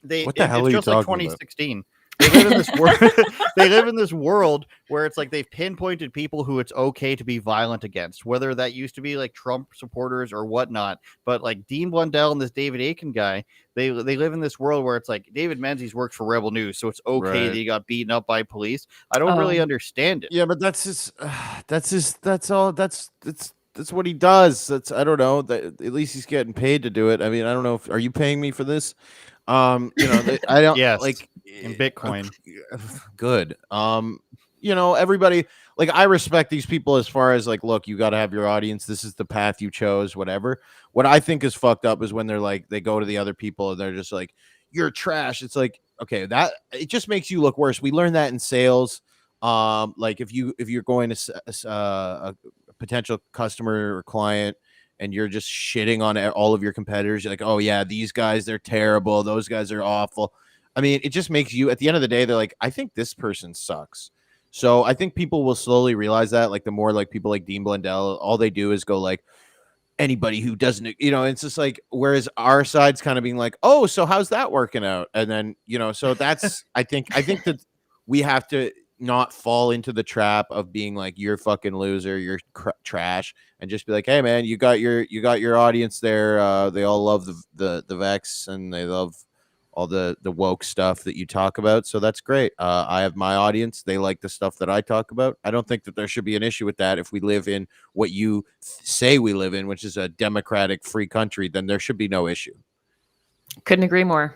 What the hell are you just like talking about? 2016. They live in this world. They live in this world where it's like they've pinpointed people who it's okay to be violent against, whether that used to be like Trump supporters or whatnot. But like Dean Blundell and this David Aiken guy, they live in this world where it's like David Menzies works for Rebel News, so it's okay Right. that he got beaten up by police. I don't really understand it. Yeah, but that's what he does. I don't know. At least he's getting paid to do it. I mean, I don't know are you paying me for this? I don't Yes, like in Bitcoin. Good. Everybody, like, I respect these people as far as like, look, you got to have your audience. This is the path you chose, whatever. What I think is fucked up is when they're like, they go to the other people and they're just like, you're trash. It's like, okay, that it just makes you look worse. We learned that in sales. Like if you're going to potential customer or client, and you're just shitting on all of your competitors. You're like, oh yeah, these guys, they're terrible. Those guys are awful. I mean, it just makes you, at the end of the day, they're like, I think this person sucks. So I think people will slowly realize that, like the more like people like Dean Blundell, all they do is go like, anybody who doesn't, it's just like, whereas our side's kind of being like, oh, so how's that working out? And then, so that's, I think that we have to not fall into the trap of being like, you're fucking loser, you're trash, and just be like, hey man, you got your audience there. They all love the Vex, and they love all the woke stuff that you talk about. So that's great. I have my audience. They like the stuff that I talk about. I don't think that there should be an issue with that. If we live in what you say we live in, which is a democratic free country, then there should be no issue. Couldn't agree more.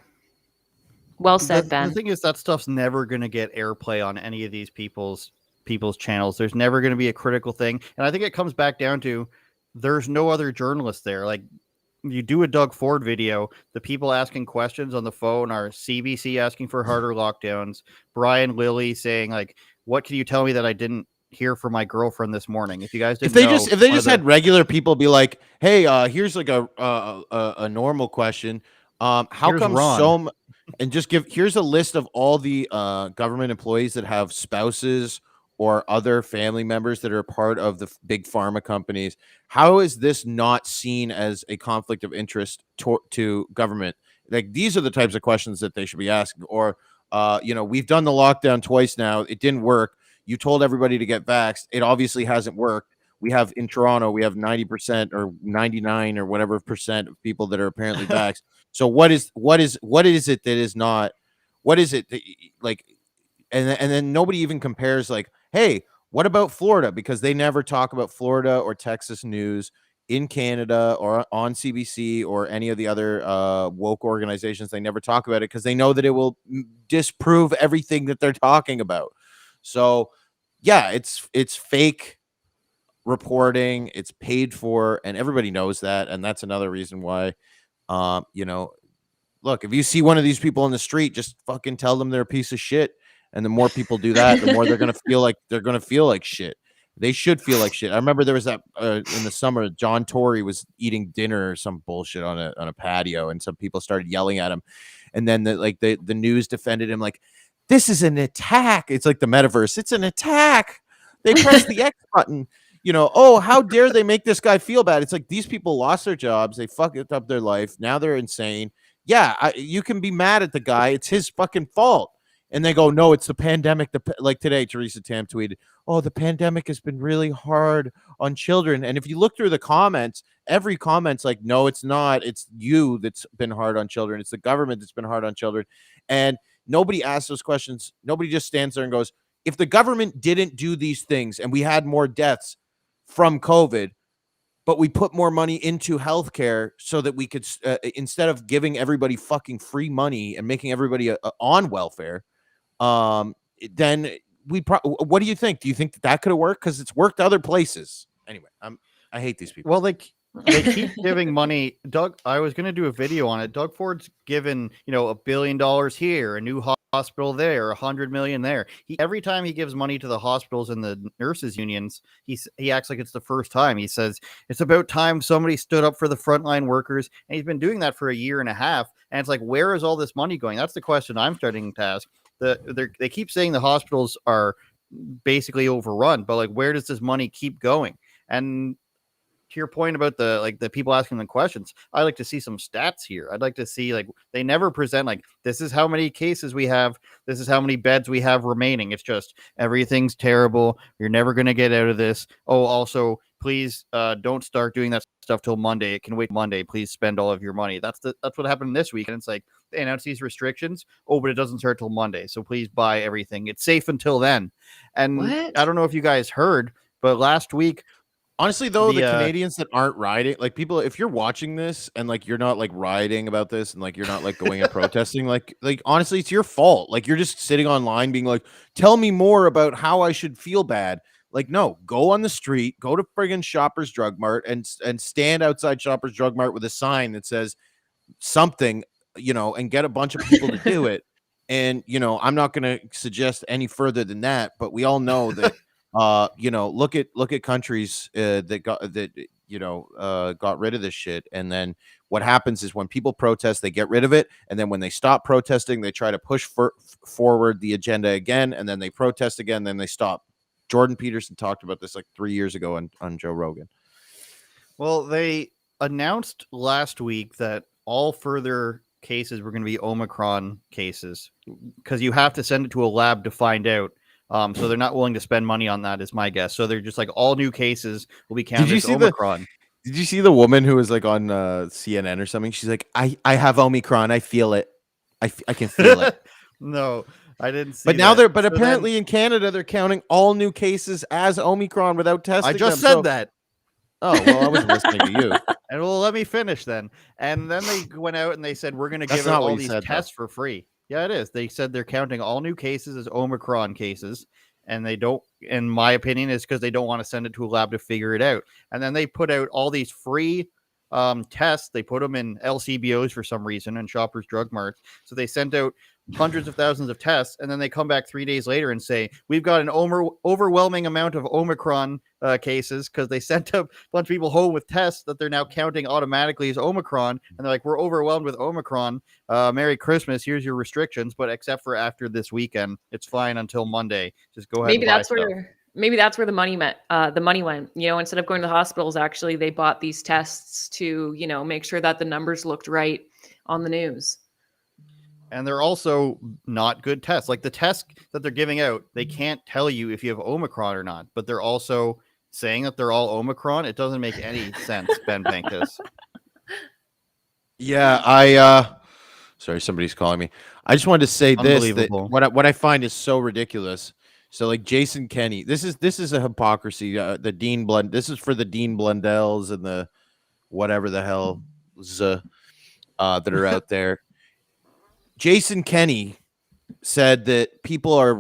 Well said, Ben. The thing is, that stuff's never going to get airplay on any of these people's channels. There's never going to be a critical thing. And I think it comes back down to there's no other journalists there. Like, you do a Doug Ford video, the people asking questions on the phone are CBC asking for harder lockdowns, Brian Lilly saying like, what can you tell me that I didn't hear from my girlfriend this morning? If you guys didn't if they just had regular people be like, hey, here's like a normal question. How come Ron. And just here's a list of all the government employees that have spouses or other family members that are part of the big pharma companies. How is this not seen as a conflict of interest to government? Like, these are the types of questions that they should be asking. Or, we've done the lockdown twice now. It didn't work. You told everybody to get vaxxed. It obviously hasn't worked. We have in Toronto, we have 90% or 99 or whatever % of people that are apparently vaxxed. So what is it that is not? What is it that, like? And then nobody even compares like, hey, what about Florida? Because they never talk about Florida or Texas news in Canada or on CBC or any of the other woke organizations. They never talk about it because they know that it will disprove everything that they're talking about. So yeah, it's fake reporting. It's paid for, and everybody knows that. And that's another reason why, look, if you see one of these people on the street, just fucking tell them they're a piece of shit. And the more people do that, the more they're going to feel like shit. They should feel like shit. I remember there was that in the summer, John Tory was eating dinner or some bullshit on a patio, and some people started yelling at him. And then the news defended him like, this is an attack. It's like the Metaverse. It's an attack. They pressed the X button. Oh, how dare they make this guy feel bad? It's like, these people lost their jobs. They fucked up their life. Now they're insane. Yeah, you can be mad at the guy. It's his fucking fault. And they go, no, it's the pandemic. Like today, Teresa Tam tweeted, oh, the pandemic has been really hard on children. And if you look through the comments, every comment's like, no, it's not. It's you that's been hard on children. It's the government that's been hard on children. And nobody asks those questions. Nobody just stands there and goes, if the government didn't do these things and we had more deaths from COVID, but we put more money into healthcare so that we could, instead of giving everybody fucking free money and making everybody on welfare, then what do you think? Do you think that could have worked? Because it's worked other places. Anyway, I hate these people. Well, they keep giving money. Doug, I was going to do a video on it. Doug Ford's given, $1 billion here, a new hospital there, $100 million there. Every time he gives money to the hospitals and the nurses unions, he acts like it's the first time. He says it's about time somebody stood up for the frontline workers, and he's been doing that for a year and a half. And it's like, where is all this money going? That's the question I'm starting to ask. They keep saying the hospitals are basically overrun, but like, where does this money keep going? And to your point about the people asking them questions, I like to see some stats here. I'd like to see, like, they never present like, this is how many cases we have, this is how many beds we have remaining. It's just everything's terrible. You're never going to get out of this. Oh, also, please don't start doing that stuff till Monday. It can wait Monday. Please spend all of your money. That's what happened this week. And it's like, they announce these restrictions. Oh, but it doesn't start till Monday. So please buy everything. It's safe until then. And what? I don't know if you guys heard, but last week, honestly, though, the Canadians that aren't rioting, like, people, if you're watching this and like you're not like rioting about this and like you're not like going and protesting, like honestly, it's your fault. Like, you're just sitting online being like, tell me more about how I should feel bad. Like, no, go on the street, go to friggin' Shoppers Drug Mart and stand outside Shoppers Drug Mart with a sign that says something, and get a bunch of people to do it. And, I'm not going to suggest any further than that, but we all know that Look at countries that got rid of this shit, and then what happens is when people protest, they get rid of it, and then when they stop protesting, they try to push forward the agenda again, and then they protest again, then they stop. Jordan Peterson talked about this like 3 years ago on Joe Rogan. Well, they announced last week that all further cases were going to be Omicron cases because you have to send it to a lab to find out. So they're not willing to spend money on that, is my guess. So they're just like all new cases will be counted as Omicron. Did you see the woman who was like on CNN or something? She's like, I have Omicron. I feel it. I can feel it. No, I didn't see. But now that. apparently in Canada they're counting all new cases as Omicron without testing. I just said that. Oh, well, I wasn't listening to you. And well, let me finish then. And then they went out and they said, we're going to give out all these tests for free. Yeah, it is. They said they're counting all new cases as Omicron cases. And they don't, in my opinion, is because they don't want to send it to a lab to figure it out. And then they put out all these free tests. They put them in LCBOs for some reason and Shoppers Drug Marts. So they sent out hundreds of thousands of tests, and then they come back 3 days later and say, we've got an overwhelming amount of Omicron cases because they sent a bunch of people home with tests that they're now counting automatically as Omicron. And they're like, we're overwhelmed with Omicron. Merry Christmas. Here's your restrictions. But except for after this weekend, it's fine until Monday. Just go ahead. Maybe that's where the money went. Instead of going to the hospitals, actually, they bought these tests to, make sure that the numbers looked right on the news. And they're also not good tests. Like the tests that they're giving out, they can't tell you if you have Omicron or not, but they're also saying that they're all Omicron. It doesn't make any sense, Ben Bankas. Yeah, sorry, somebody's calling me. I just wanted to say this, that what I find is so ridiculous. So like Jason Kenney, this is a hypocrisy. This is for the Dean Blundells and the whatever the hell that are out there. Jason Kenney said that people are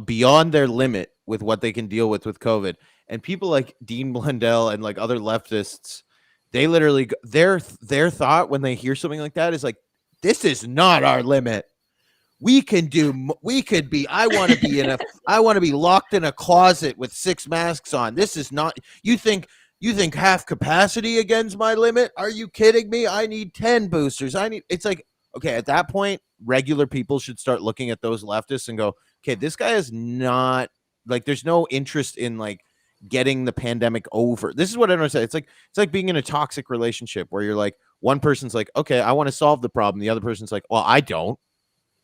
beyond their limit with what they can deal with COVID, and people like Dean Blundell and like other leftists, they literally their thought when they hear something like that is like, this is not our limit. I want to be locked in a closet with 6 masks on. This is not. You think half capacity against my limit? Are you kidding me? I need 10 boosters. It's like. Okay, at that point, regular people should start looking at those leftists and go, okay, this guy is not like, there's no interest in like getting the pandemic over. This is what I don't say. It's like being in a toxic relationship where you're like, one person's like, okay, I want to solve the problem. The other person's like, well, I don't.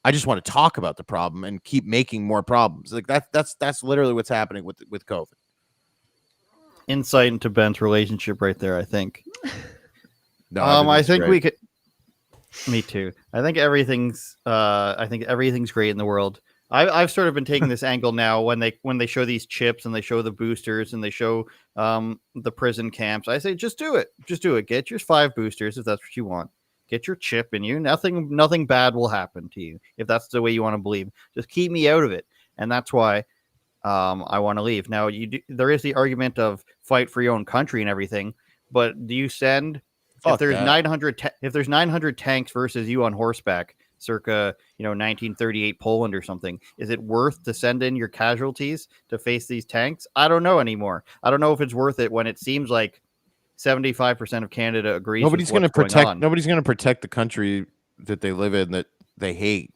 I just want to talk about the problem and keep making more problems. Like that's literally what's happening with COVID. Insight into Ben's relationship right there, I think. No, I think we could. Me too. I think everything's great in the world. I've sort of been taking this angle now when they show these chips and they show the boosters and they show the prison camps. I say just do it. Get your 5 boosters if that's what you want. Get your chip in you. Nothing bad will happen to you if that's the way you want to believe. Just keep me out of it, and that's why I want to leave. Now there is the argument of fight for your own country and everything, but do you send? If there's 900 tanks versus you on horseback, circa 1938 Poland or something, is it worth to send in your casualties to face these tanks? I don't know anymore. I don't know if it's worth it when it seems like 75% of Canada agrees. Nobody's going to protect the country that they live in, that they hate.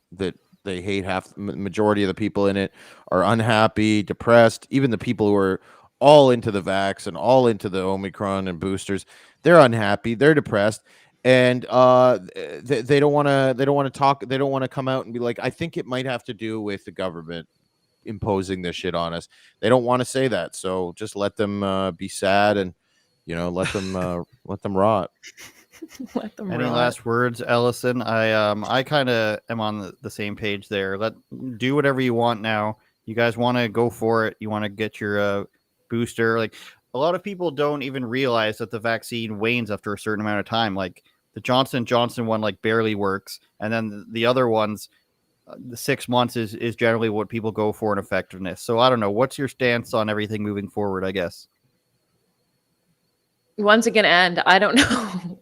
Half the majority of the people in it are unhappy, depressed. Even the people who are all into the vax and all into the Omicron and boosters, they're unhappy, they're depressed, and they don't want to talk. They don't want to come out and be like, I think it might have to do with the government imposing this shit on us. They don't want to say that, so just let them be sad and let them rot. Let them Any rot. last words, Ellocin? I kind of am on the same page there. Do whatever you want now. You guys want to go for it. You want to get your booster. Like, a lot of people don't even realize that the vaccine wanes after a certain amount of time. Like the Johnson & Johnson one, like barely works. And then the other ones, the 6 months is generally what people go for in effectiveness. So I don't know. What's your stance on everything moving forward, I guess? When's it gonna end? I don't know.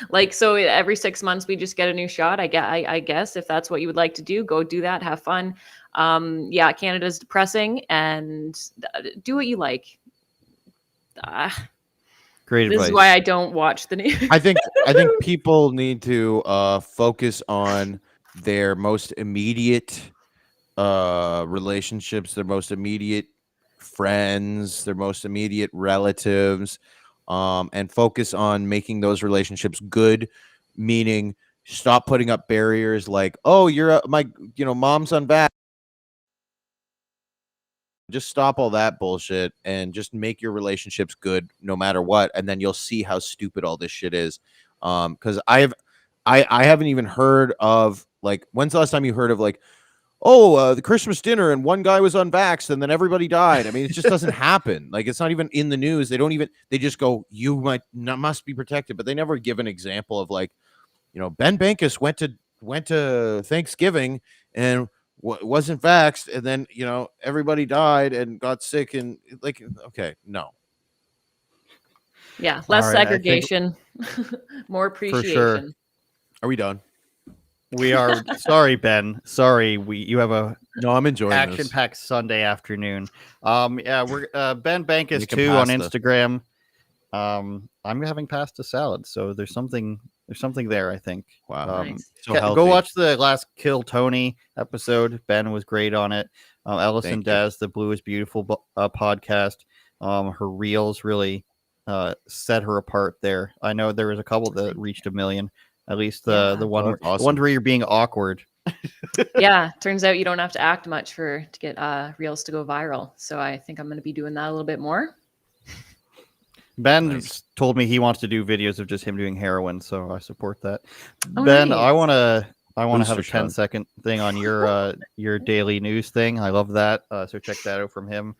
Like, so every 6 months we just get a new shot. I guess if that's what you would like to do, go do that. Have fun. Yeah, Canada's depressing, and do what you like. Great This advice. is why I don't watch the news. I think people need to focus on their most immediate relationships, their most immediate friends, their most immediate relatives, and focus on making those relationships good, meaning stop putting up barriers like, oh, you're my mom's unvaxxed. Just stop all that bullshit and just make your relationships good no matter what, and then you'll see how stupid all this shit is. Because I haven't even heard of, like, when's the last time you heard of, like, the Christmas dinner and one guy was unvaxxed and then everybody died? I mean, it just doesn't happen. Like, it's not even in the news. They just go, you must be protected, but they never give an example of, like, Ben Bankas went to Thanksgiving and wasn't vaxxed, and then everybody died and got sick, and like, okay, no. Yeah, less All right, segregation, more appreciation. sure. Are we done? We are. Sorry, Ben. Sorry, you have a No, I'm enjoying this. action-packed Sunday afternoon. Yeah, we're Ben Bankas Making 2 on pasta. Instagram. I'm having pasta salad, so there's something there, I think. Wow. Nice. So Go healthy. watch the last Kill Tony episode. Ben was great on it. Ellocin Thank you. Daz, the Blue is Beautiful podcast. Her reels really set her apart there. I know there was a couple that reached 1 million. At least the one that's awesome. the one where you're being awkward. Yeah, turns out you don't have to act much to get reels to go viral. So I think I'm going to be doing that a little bit more. Ben told me he wants to do videos of just him doing heroin, so I support that. Oh, Ben, nice. I want to have a Booster shot. 10-second thing on your daily news thing. I love that. So check that out from him.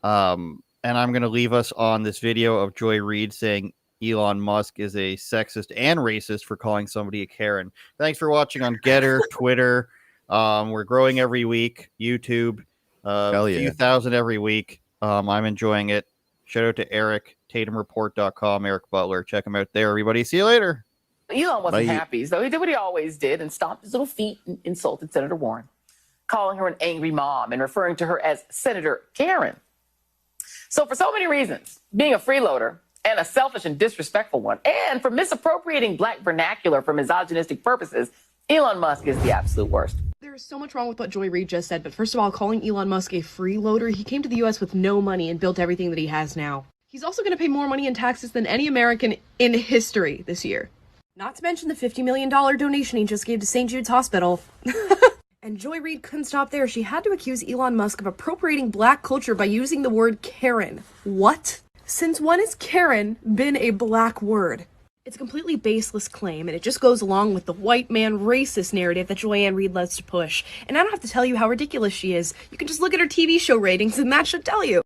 And I'm going to leave us on this video of Joy Reid saying Elon Musk is a sexist and racist for calling somebody a Karen. Thanks for watching on Getter, Twitter. We're growing every week. YouTube, Hell yeah. a few thousand every week. I'm enjoying it. Shout out to Eric, TatumReport.com, Eric Butler. Check him out there, everybody. See you later. Elon wasn't Bye. happy, so he did what he always did and stomped his little feet and insulted Senator Warren, calling her an angry mom and referring to her as Senator Karen. So for so many reasons, being a freeloader and a selfish and disrespectful one, and for misappropriating black vernacular for misogynistic purposes, Elon Musk is the absolute worst. There's so much wrong with what Joy Reid just said, but first of all, calling Elon Musk a freeloader, he came to the US with no money and built everything that he has now. He's also going to pay more money in taxes than any American in history this year. Not to mention the $50 million donation he just gave to St. Jude's Hospital. And Joy Reid couldn't stop there. She had to accuse Elon Musk of appropriating black culture by using the word Karen. What? Since when has Karen been a black word? It's a completely baseless claim, and it just goes along with the white man racist narrative that Joyanne Reid loves to push. And I don't have to tell you how ridiculous she is. You can just look at her TV show ratings, and that should tell you.